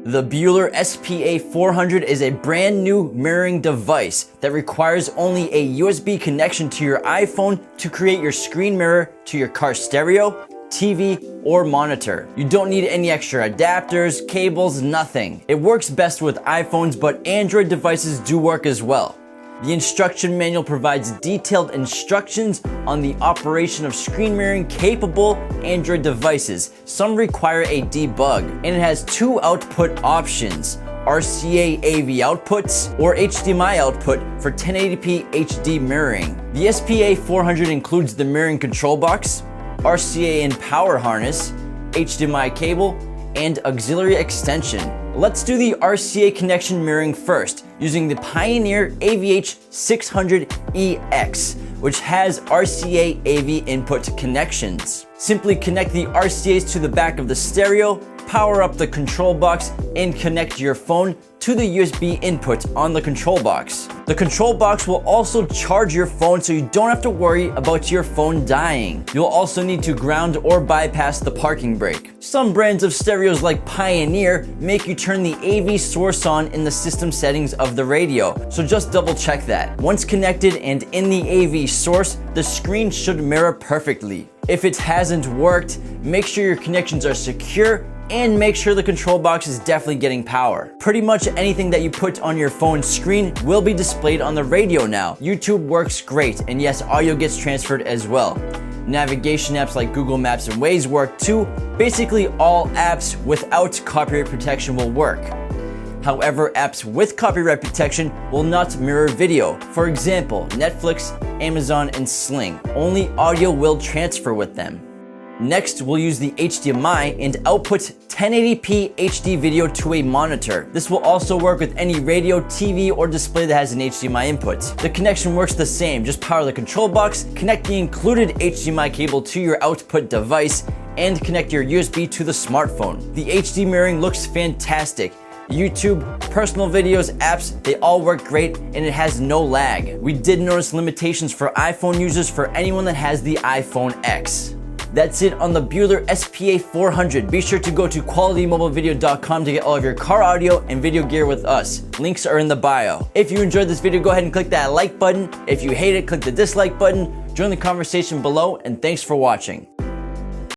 The Beuler SPA400 is a brand new mirroring device that requires only a USB connection to your iPhone to create your screen mirror to your car stereo, TV, or monitor. You don't need any extra adapters, cables, nothing. It works best with iPhones, but Android devices do work as well. The instruction manual provides detailed instructions on the operation of screen mirroring capable Android devices. Some require a debug, and it has two output options: RCA AV outputs or HDMI output for 1080p HD mirroring. The SPA400 includes the mirroring control box, RCA and power harness, HDMI cable, and auxiliary extension. Let's do the RCA connection mirroring first, using the Pioneer AVH600EX, which has RCA AV input connections. Simply connect the RCAs to the back of the stereo, power up the control box, and connect your phone to the USB input on the control box. The control box will also charge your phone, so you don't have to worry about your phone dying. You'll also need to ground or bypass the parking brake. Some brands of stereos like Pioneer make you turn the AV source on in the system settings of the radio, so just double check that. Once connected and in the AV source, the screen should mirror perfectly. If it hasn't worked, make sure your connections are secure and make sure the control box is definitely getting power. Pretty much anything that you put on your phone screen will be displayed on the radio now. YouTube works great, and yes, audio gets transferred as well. Navigation apps like Google Maps and Waze work too. Basically all apps without copyright protection will work. However, apps with copyright protection will not mirror video. For example, Netflix, Amazon, and Sling. Only audio will transfer with them. Next, we'll use the HDMI and output 1080p HD video to a monitor. This will also work with any radio, TV, or display that has an HDMI input. The connection works the same. Just power the control box, connect the included HDMI cable to your output device, and connect your USB to the smartphone. The HD mirroring looks fantastic. YouTube, personal videos, apps, they all work great, and it has no lag. We did notice limitations for iPhone users for anyone that has the iPhone X. That's it on the Beuler SPA400. Be sure to go to qualitymobilevideo.com to get all of your car audio and video gear with us. Links are in the bio. If you enjoyed this video, go ahead and click that like button. If you hate it, click the dislike button. Join the conversation below, and thanks for watching.